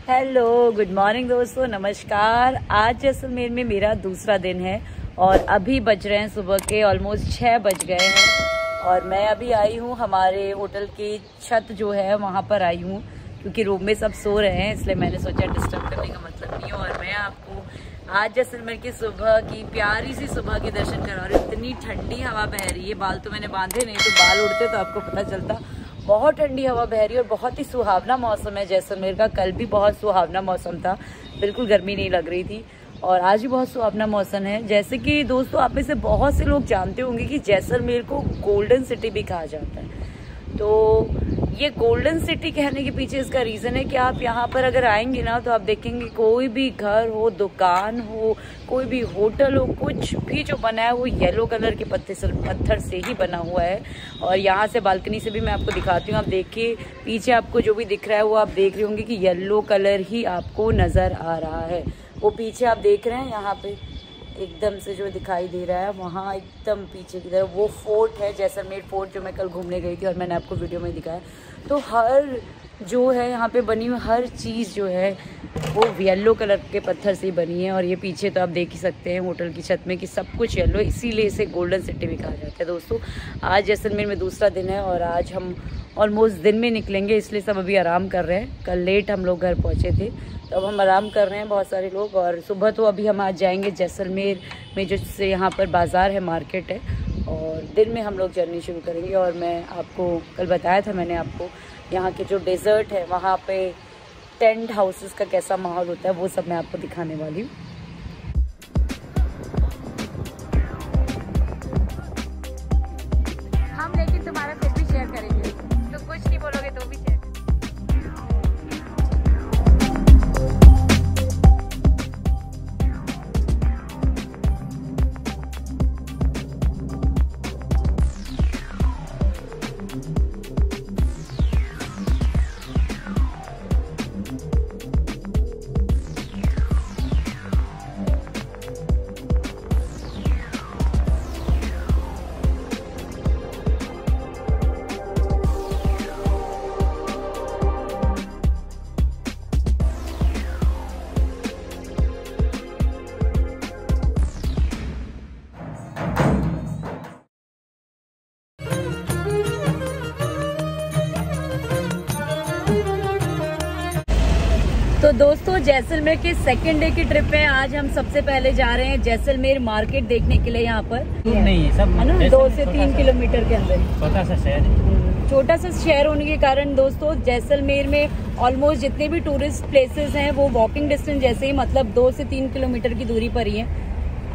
Hello, good morning दोस्तों, नमस्कार। आज जैसलमेर में मेरा दूसरा दिन है और अभी बज रहे हैं सुबह के ऑलमोस्ट 6 बज गए हैं और मैं अभी आई हूँ हमारे होटल की छत जो है वहाँ पर आई हूँ क्योंकि रूम में सब सो रहे हैं, इसलिए मैंने सोचा डिस्टर्ब करने का मतलब नहीं है। और मैं आपको आज जैसलमेर की सुबह की प्यारी सी सुबह के दर्शन करा रही हूँ। इतनी ठंडी हवा बह रही है, बाल तो मैंने बांधे नहीं, तो बाल उड़ते तो आपको पता चलता। बहुत ठंडी हवा बह रही है और बहुत ही सुहावना मौसम है जैसलमेर का। कल भी बहुत सुहावना मौसम था, बिल्कुल गर्मी नहीं लग रही थी और आज भी बहुत सुहावना मौसम है। जैसे कि दोस्तों आप में से बहुत से लोग जानते होंगे कि जैसलमेर को गोल्डन सिटी भी कहा जाता है। तो ये गोल्डन सिटी कहने के पीछे इसका रीज़न है कि आप यहाँ पर अगर आएंगे ना तो आप देखेंगे कोई भी घर हो, दुकान हो, कोई भी होटल हो, कुछ भी जो बना है वो येलो कलर के पत्थर से ही बना हुआ है। और यहाँ से बालकनी से भी मैं आपको दिखाती हूँ। आप देखिए पीछे आपको जो भी दिख रहा है वो आप देख रहे होंगे कि येलो कलर ही आपको नज़र आ रहा है। वो पीछे आप देख रहे हैं यहाँ पे एकदम से जो दिखाई दे रहा है वहाँ एकदम पीछे की तरफ वो फोर्ट है, जैसलमेर फोर्ट, जो मैं कल घूमने गई थी और मैंने आपको वीडियो में दिखाया। तो हर जो है यहाँ पे बनी हुई हर चीज़ जो है वो येलो कलर के पत्थर से ही बनी है। और ये पीछे तो आप देख ही सकते हैं होटल की छत में कि सब कुछ येलो, इसीलिए इसे गोल्डन सिटी भी कहा जाता है। दोस्तों आज जैसलमेर में दूसरा दिन है और आज हम ऑलमोस्ट दिन में निकलेंगे, इसलिए सब अभी आराम कर रहे हैं। कल लेट हम लोग घर पहुँचे थे तो अब हम आराम कर रहे हैं बहुत सारे लोग। और सुबह तो अभी हम आज जाएंगे जैसलमेर में, जो से यहाँ पर बाज़ार है, मार्केट है, और दिन में हम लोग जर्नी शुरू करेंगे। और मैं आपको कल बताया था मैंने आपको यहाँ के जो डेजर्ट है वहाँ पे टेंट हाउसेस का कैसा माहौल होता है वो सब मैं आपको दिखाने वाली हूँ। हम लेकिन तुम्हारा फिर भी शेयर करेंगे, तो कुछ नहीं बोलोगे तो भी शेयर। तो दोस्तों जैसलमेर के सेकेंड डे की ट्रिप में आज हम सबसे पहले जा रहे हैं जैसलमेर मार्केट देखने के लिए। यहाँ पर नहीं है सब है ना, 2 से 3 किलोमीटर के अंदर छोटा सा शहर है। छोटा सा शहर होने के कारण दोस्तों जैसलमेर में ऑलमोस्ट जितने भी टूरिस्ट प्लेसेस हैं वो वॉकिंग डिस्टेंस जैसे ही, मतलब 2 से 3 किलोमीटर की दूरी पर ही है।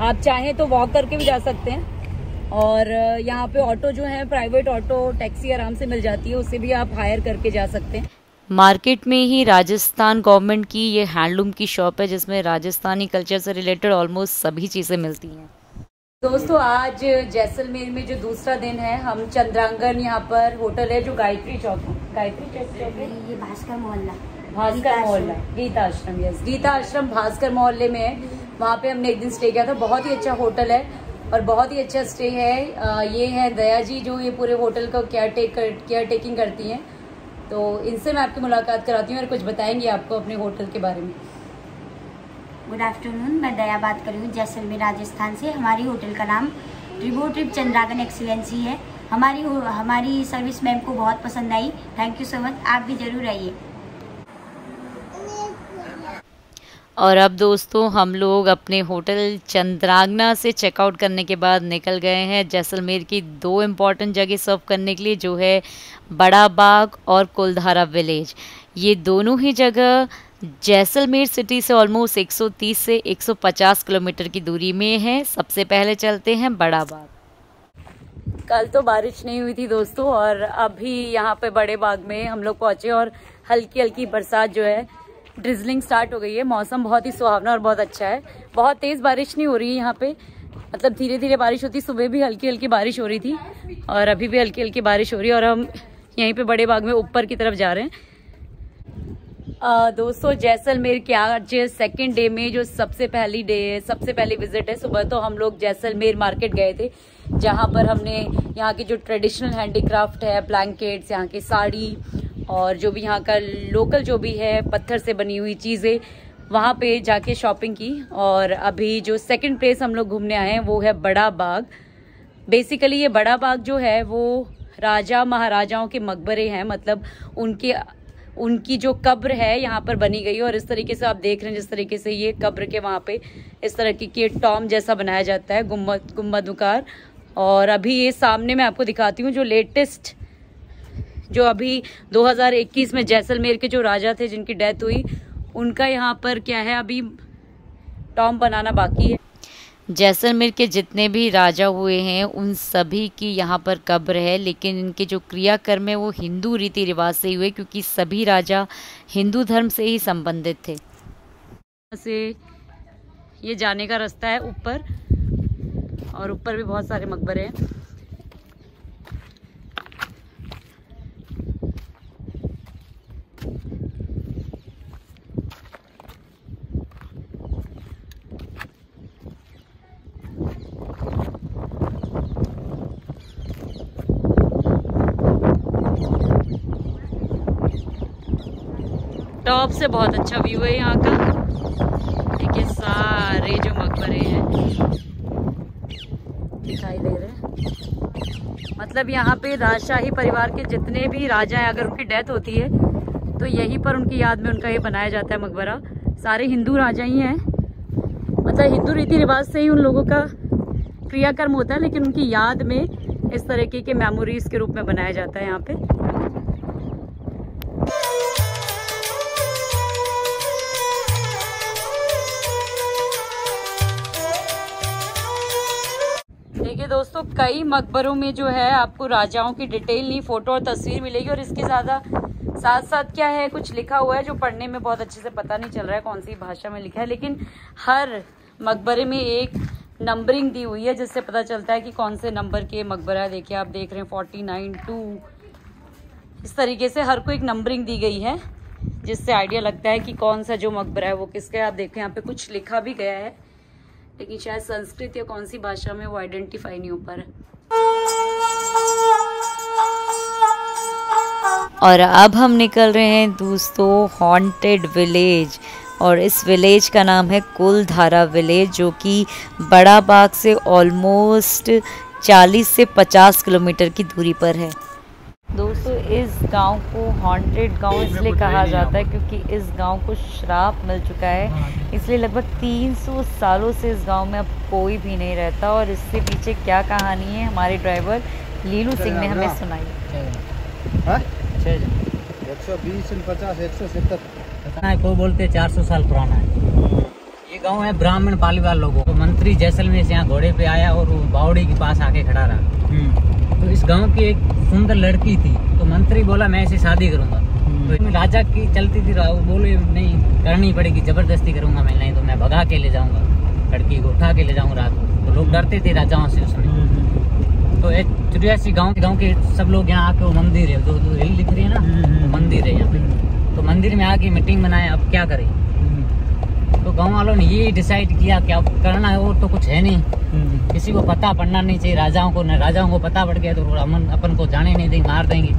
आप चाहें तो वॉक करके भी जा सकते हैं और यहाँ पे ऑटो जो है, प्राइवेट ऑटो, टैक्सी आराम से मिल जाती है, उससे भी आप हायर करके जा सकते हैं। मार्केट में ही राजस्थान गवर्नमेंट की ये हैंडलूम की शॉप है जिसमें राजस्थानी कल्चर से रिलेटेड ऑलमोस्ट सभी चीज़ें मिलती हैं। दोस्तों आज जैसलमेर में जो दूसरा दिन है, हम चंद्रांगन यहाँ पर होटल है जो गायत्री चौक है, गायत्री चौक है, ये भास्कर मोहल्ला गीता आश्रम, यस गीता आश्रम भास्कर मोहल्ले में है। वहाँ पे हमने एक दिन स्टे किया था। बहुत ही अच्छा होटल है और बहुत ही अच्छा स्टे है। ये है दया जी जो ये पूरे होटल का केयर टेकिंग करती हैं, तो इनसे मैं आपकी मुलाकात कराती हूँ और कुछ बताएंगी आपको अपने होटल के बारे में। गुड आफ्टरनून, मैं दया बात कर रही हूँ जैसलमेर राजस्थान से। हमारी होटल का नाम ट्रिप चंद्रांगन एक्सीलेंसी है। हमारी सर्विस मैम को बहुत पसंद आई। थैंक यू सो मच, आप भी जरूर आइए। और अब दोस्तों हम लोग अपने होटल चंद्रांगना से चेकआउट करने के बाद निकल गए हैं जैसलमेर की 2 इम्पॉर्टेंट जगह सर्व करने के लिए, जो है बड़ा बाग और कुलधारा विलेज। ये दोनों ही जगह जैसलमेर सिटी से ऑलमोस्ट 130 से 150 किलोमीटर की दूरी में है। सबसे पहले चलते हैं बड़ा बाग। कल तो बारिश नहीं हुई थी दोस्तों और अभी यहाँ पे बड़े बाग में हम लोग पहुंचे और हल्की हल्की बरसात जो है, ड्रिजलिंग स्टार्ट हो गई है। मौसम बहुत ही सुहावना और बहुत अच्छा है। बहुत तेज़ बारिश नहीं हो रही है यहाँ पे, मतलब धीरे धीरे बारिश होती। सुबह भी हल्की हल्की बारिश हो रही थी और अभी भी हल्की हल्की बारिश हो रही है और हम यहीं पे बड़े बाग में ऊपर की तरफ जा रहे हैं। दोस्तों जैसलमेर के आज सेकंड डे में जो सबसे पहली विजिट है, सुबह तो हम लोग जैसलमेर मार्केट गए थे जहाँ पर हमने यहाँ की जो ट्रेडिशनल हैंडीक्राफ्ट है, ब्लैंकेट्स, यहाँ की साड़ी और जो भी यहाँ का लोकल जो भी है पत्थर से बनी हुई चीज़ें, वहाँ पे जाके शॉपिंग की। और अभी जो सेकंड प्लेस हम लोग घूमने आए हैं वो है बड़ा बाग। बेसिकली ये बड़ा बाग जो है वो राजा महाराजाओं के मकबरे हैं, मतलब उनकी जो कब्र है यहाँ पर बनी गई है। और इस तरीके से आप देख रहे हैं जिस तरीके से ये कब्र के वहाँ पे इस तरह की टॉम जैसा बनाया जाता है, गुम्बदुकार। और अभी ये सामने मैं आपको दिखाती हूँ जो लेटेस्ट, जो अभी 2021 में जैसलमेर के जो राजा थे जिनकी डेथ हुई, उनका यहाँ पर क्या है अभी टॉम बनाना बाकी है। जैसलमेर के जितने भी राजा हुए हैं उन सभी की यहाँ पर कब्र है, लेकिन इनके जो क्रियाकर्म है वो हिंदू रीति रिवाज से हुए, क्योंकि सभी राजा हिंदू धर्म से ही संबंधित थे। से ये जाने का रास्ता है ऊपर, और ऊपर भी बहुत सारे मकबरे हैं। टॉप से बहुत अच्छा व्यू है यहाँ का। देखिए सारे जो मकबरे हैं दिखाई दे रहे हैं। मतलब यहाँ पे राजशाही परिवार के जितने भी राजा हैं, अगर उनकी डेथ होती है तो यहीं पर उनकी याद में उनका ये बनाया जाता है मकबरा। सारे हिंदू राजा ही हैं, मतलब हिंदू रीति रिवाज से ही उन लोगों का क्रियाकर्म होता है, लेकिन उनकी याद में इस तरीके के मेमोरीज के रूप में बनाया जाता है यहाँ पे। देखिए दोस्तों, कई मकबरों में जो है आपको राजाओं की डिटेल नहीं, फोटो और तस्वीर मिलेगी। और इसके साथ साथ क्या है, कुछ लिखा हुआ है जो पढ़ने में बहुत अच्छे से पता नहीं चल रहा है कौन सी भाषा में लिखा है, लेकिन हर मकबरे में एक नंबरिंग दी हुई है जिससे पता चलता है कि कौन से नंबर के मकबरा है। देखिए आप देख रहे हैं 49, 2, इस तरीके से हर को एक नंबरिंग दी गई है जिससे आइडिया लगता है कि कौन सा जो मकबरा है वो किसका है। आप देखें यहाँ पे कुछ लिखा भी गया है, लेकिन शायद संस्कृत या कौन सी भाषा में वो आइडेंटिफाई नहीं हो पा रहा। और अब हम निकल रहे हैं दोस्तों हॉन्टेड विलेज, और इस विलेज का नाम है कुलधारा विलेज, जो कि बड़ा बाग से ऑलमोस्ट 40 से 50 किलोमीटर की दूरी पर है। दोस्तों इस गांव को हॉन्टेड गांव इसलिए कहा जाता है क्योंकि इस गांव को श्राप मिल चुका है, इसलिए लगभग 300 सालों से इस गांव में अब कोई भी नहीं रहता। और इससे पीछे क्या कहानी है हमारे ड्राइवर लीलू सिंह ने हमें सुनाई। 120, 50, 170 को बोलते 400 साल पुराना है। ये गांव है ब्राह्मण पालीवाल लोगों को। मंत्री जैसलमेर से यहाँ घोड़े पे आया और वो बावड़ी के पास आके खड़ा रहा। तो इस गांव की एक सुंदर लड़की थी, तो मंत्री बोला मैं ऐसे शादी करूंगा। तो राजा की चलती थी, वो बोले नहीं करनी पड़ेगी, जबरदस्ती करूंगा मैं, नहीं तो मैं भगा के ले जाऊंगा, लड़की को उठा के ले जाऊंगा रात को। तो लोग डरते थे राजाओं से उसमें। तो एक 84 गाँव के सब लोग यहाँ आके, वो मंदिर है जो हिल दिख रही है ना, वो मंदिर है यहाँ पे। तो मंदिर में आके मीटिंग बनाए अब क्या करें। तो गाँव वालों ने ये डिसाइड किया कि अब करना है और तो कुछ है नहीं, किसी को पता पड़ना नहीं चाहिए राजाओं को। न राजाओं को पता पड़ गया तो अपन को जाने नहीं देंगे, मार देंगे।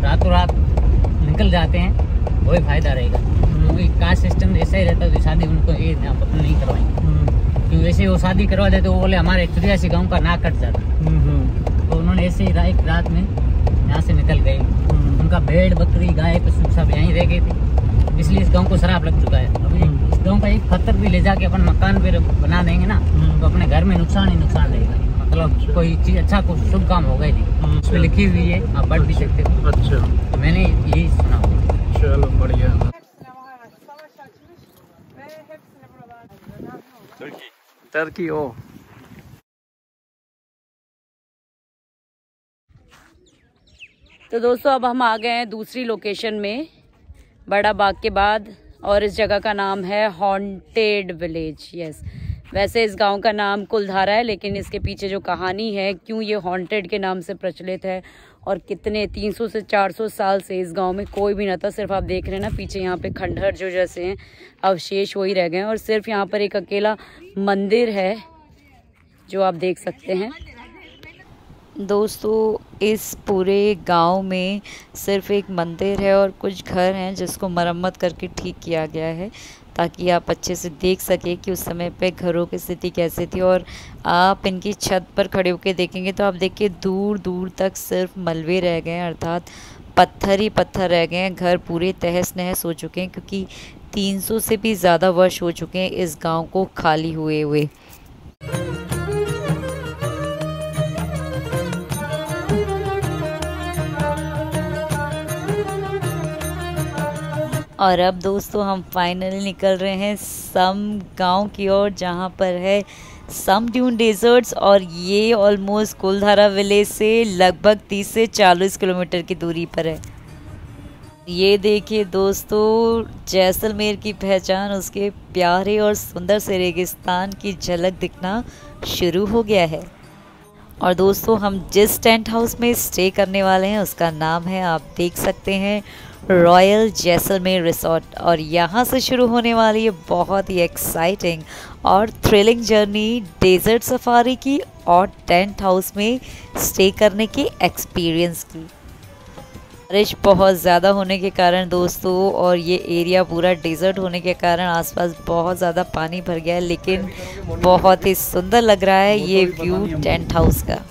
रातों रात निकल जाते हैं, वही फायदा रहेगा। क्योंकि कास्ट सिस्टम ऐसा ही रहता है, तो शादी उनको ये अपन नहीं करवाएंगे। क्योंकि वैसे वो शादी करवा देते, वो बोले हमारे 84 गाँव का नाक कट जाता। तो उन्होंने ऐसे ही एक रात में यहाँ से निकल गए। उनका भेड़ बकरी गाय पशु सब यहीं रह गए थे, इसलिए इस गाँव को शराब लग चुका है। अभी इस गाँव का एक पत्थर भी ले जाके अपन मकान पे बना देंगे ना, तो अपने घर में नुकसान ही नुकसान रहेगा। मतलब कोई चीज अच्छा कुछ शुभ काम होगा ही नहीं। उस पर लिखी हुई है, आप पढ़ भी सकते हो। अच्छा, तो मैंने यही सुना। चलो बढ़िया। टर्की ओ तो दोस्तों अब हम आ गए हैं दूसरी लोकेशन में बड़ा बाग के बाद, और इस जगह का नाम है हॉन्टेड विलेज। यस, वैसे इस गांव का नाम कुलधारा है, लेकिन इसके पीछे जो कहानी है क्यों ये हॉन्टेड के नाम से प्रचलित है, और कितने 300 से 400 साल से इस गांव में कोई भी ना था। सिर्फ आप देख रहे हैं ना पीछे यहाँ पे खंडहर जो जैसे हैं अवशेष वही रह गए हैं, और सिर्फ यहाँ पर एक अकेला मंदिर है जो आप देख सकते हैं। दोस्तों इस पूरे गांव में सिर्फ एक मंदिर है और कुछ घर हैं जिसको मरम्मत करके ठीक किया गया है, ताकि आप अच्छे से देख सकें कि उस समय पे घरों की स्थिति कैसी थी। और आप इनकी छत पर खड़े होकर देखेंगे तो आप देखिए दूर दूर तक सिर्फ मलबे रह गए हैं, अर्थात पत्थर ही पत्थर रह गए हैं। घर पूरे तहस नहस हो चुके हैं क्योंकि 300 से भी ज़्यादा वर्ष हो चुके हैं इस गांव को खाली हुए हुए। और अब दोस्तों हम फाइनली निकल रहे हैं सम गांव की ओर, जहां पर है सम ड्यून डेजर्ट्स, और ये ऑलमोस्ट कुलधारा विलेज से लगभग 30 से 40 किलोमीटर की दूरी पर है। ये देखिए दोस्तों, जैसलमेर की पहचान उसके प्यारे और सुंदर से रेगिस्तान की झलक दिखना शुरू हो गया है। और दोस्तों हम जिस टेंट हाउस में स्टे करने वाले हैं उसका नाम है, आप देख सकते हैं, रॉयल जैसलमेर रिसोर्ट। और यहाँ से शुरू होने वाली है बहुत ही एक्साइटिंग और थ्रिलिंग जर्नी डेजर्ट सफारी की और टेंट हाउस में स्टे करने की एक्सपीरियंस की। बारिश बहुत ज़्यादा होने के कारण दोस्तों, और ये एरिया पूरा डेजर्ट होने के कारण आसपास बहुत ज़्यादा पानी भर गया है, लेकिन बहुत ही सुंदर लग रहा है ये व्यू टेंट हाउस का।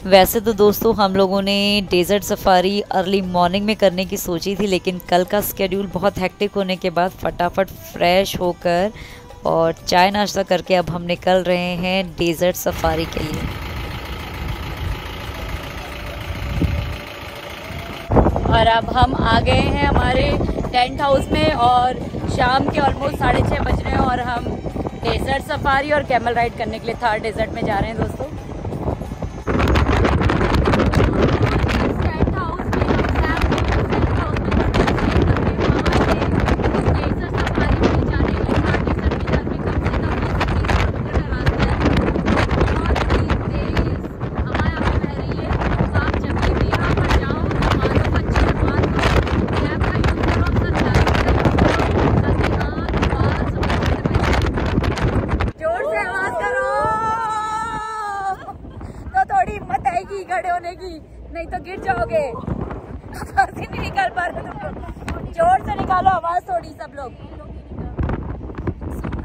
वैसे तो दोस्तों हम लोगों ने डेजर्ट सफारी अर्ली मॉर्निंग में करने की सोची थी, लेकिन कल का स्केड्यूल बहुत हेक्टिक होने के बाद फटाफट फ्रेश होकर और चाय नाश्ता करके अब हम निकल रहे हैं डेजर्ट सफारी के लिए। और अब हम आ गए हैं हमारे टेंट हाउस में और शाम के ऑलमोस्ट 6:30 बज रहे हैं और हम डेजर्ट सफारी और कैमल राइड करने के लिए थार डेजर्ट में जा रहे हैं दोस्तों। खड़े होने की, नहीं तो गिर जाओगे। आवाज ही नहीं निकाल पा रहे तुम लोग, जोर से निकालो आवाज थोड़ी सब लोग।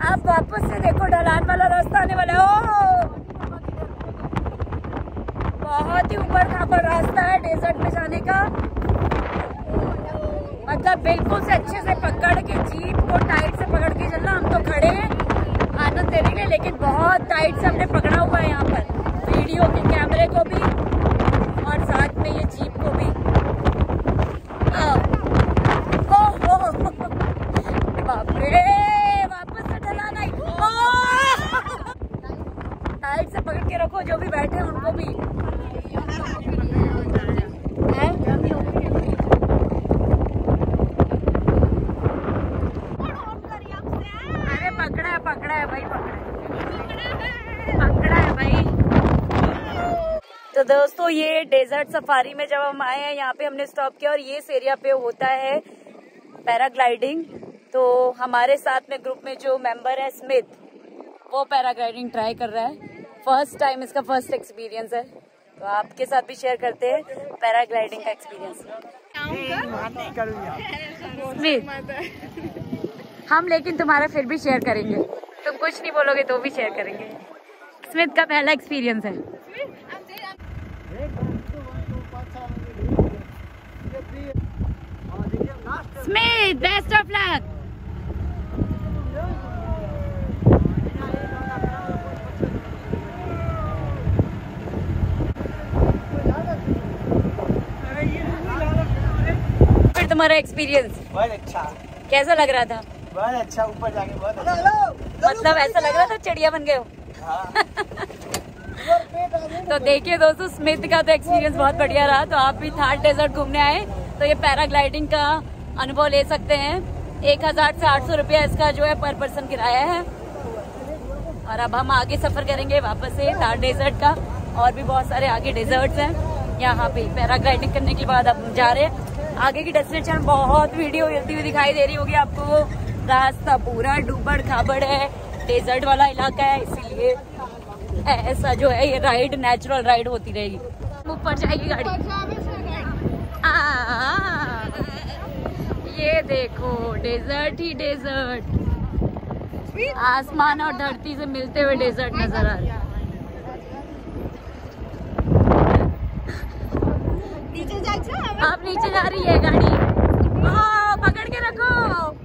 आप वापस से देखो, ढलान वाला रास्ता आने वाला है। बहुत ही ऊपर खापर रास्ता है डेजर्ट में जाने का, मतलब बिल्कुल से अच्छे से पकड़ के जीप को टाइट से पकड़ के चलना। हम तो खड़े हैं आनंद लेने के लिए, लेकिन बहुत टाइट से हमने पकड़ा हुआ है यहाँ पर, वीडियो के कैमरे को भी और साथ में ये जीप को भी। बाप रे, वापस से ढलान आई। टाइट से पकड़ के रखो, जो भी बैठे हैं उनको भी। अरे पकड़ा है भाई, पकड़ा है भाई। तो दोस्तों ये डेजर्ट सफारी में जब हम आए हैं, यहाँ पे हमने स्टॉप किया और ये इस एरिया पे होता है पैराग्लाइडिंग। तो हमारे साथ में ग्रुप में जो मेंबर है स्मिथ, वो पैराग्लाइडिंग ट्राई कर रहा है, फर्स्ट टाइम, इसका फर्स्ट एक्सपीरियंस है। तो आपके साथ भी शेयर करते हैं पैराग्लाइडिंग का एक्सपीरियंस। हम लेकिन तुम्हारा फिर भी शेयर करेंगे, तुम कुछ नहीं बोलोगे तो भी शेयर करेंगे। स्मिथ का पहला एक्सपीरियंस है। Smith, best of luck. फिर तुम्हारा एक्सपीरियंस बहुत अच्छा, कैसा लग रहा था? बहुत अच्छा, ऊपर जाके बहुत अच्छा। मतलब ऐसा लग रहा था चिड़िया बन गए हो। तो देखिए दोस्तों, स्मिथ का तो एक्सपीरियंस बहुत बढ़िया रहा। तो आप भी थार डेजर्ट घूमने आए तो ये पैराग्लाइडिंग का अनुभव ले सकते हैं। 1000 से 800 रुपया इसका जो है पर पर्सन किराया है। और अब हम आगे सफर करेंगे वापस से थार डेजर्ट का, और भी बहुत सारे आगे डेजर्ट्स हैं यहाँ पे। पैराग्लाइडिंग करने के बाद अब हम जा रहे हैं आगे की डेस्टिनेशन। बहुत वीडियो हिलती हुई दिखाई दे रही होगी आपको, रास्ता पूरा डूबड़ खाबड़ है, डेजर्ट वाला इलाका है, इसीलिए ऐसा जो है ये राइड नेचुरल राइड होती रहेगी। ऊपर जाएगी गाड़ी। ये देखो डेजर्ट ही डेजर्ट, आसमान और धरती से मिलते हुए डेजर्ट नजर आ रहा है। आप नीचे जा रही है गाड़ी, पकड़ के रखो।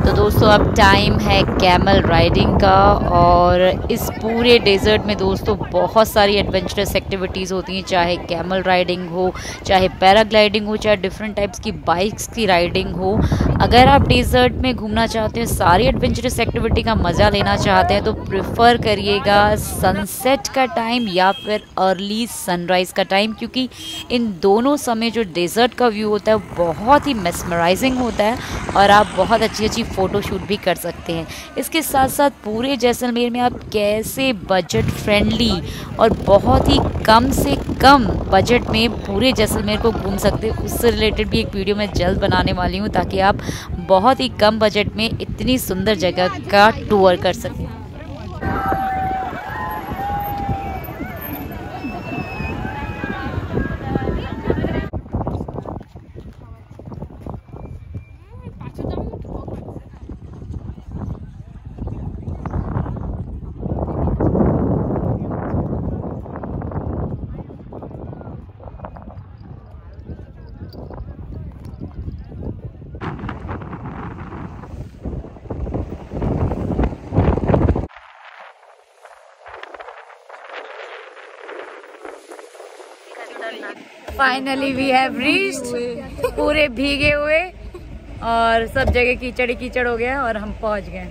तो दोस्तों अब टाइम है कैमल राइडिंग का, और इस पूरे डेजर्ट में दोस्तों बहुत सारी एडवेंचरस एक्टिविटीज़ होती हैं, चाहे कैमल राइडिंग हो, चाहे पैराग्लाइडिंग हो, चाहे डिफरेंट टाइप्स की बाइक्स की राइडिंग हो। अगर आप डेजर्ट में घूमना चाहते हैं, सारी एडवेंचरस एक्टिविटी का मज़ा लेना चाहते हैं, तो प्रेफर करिएगा सनसेट का टाइम या फिर अर्ली सनराइज़ का टाइम, क्योंकि इन दोनों समय जो डेजर्ट का व्यू होता है बहुत ही मेस्मराइजिंग होता है और आप बहुत अच्छी अच्छी फ़ोटोशूट भी कर सकते हैं। इसके साथ साथ पूरे जैसलमेर में आप कैसे बजट फ्रेंडली और बहुत ही कम से कम बजट में पूरे जैसलमेर को घूम सकते हैं, उससे रिलेटेड भी एक वीडियो मैं जल्द बनाने वाली हूँ, ताकि आप बहुत ही कम बजट में इतनी सुंदर जगह का टूर कर सकें। फाइनली वी हैव रीच्ड, पूरे भीगे हुए और सब जगह कीचड़ ही कीचड़ हो गया और हम पहुंच गए।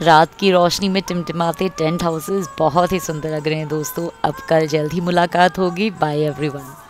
रात की रोशनी में टिमटिमाते टेंट हाउसेस बहुत ही सुंदर लग रहे हैं दोस्तों। अब कल जल्द ही मुलाकात होगी। Bye everyone.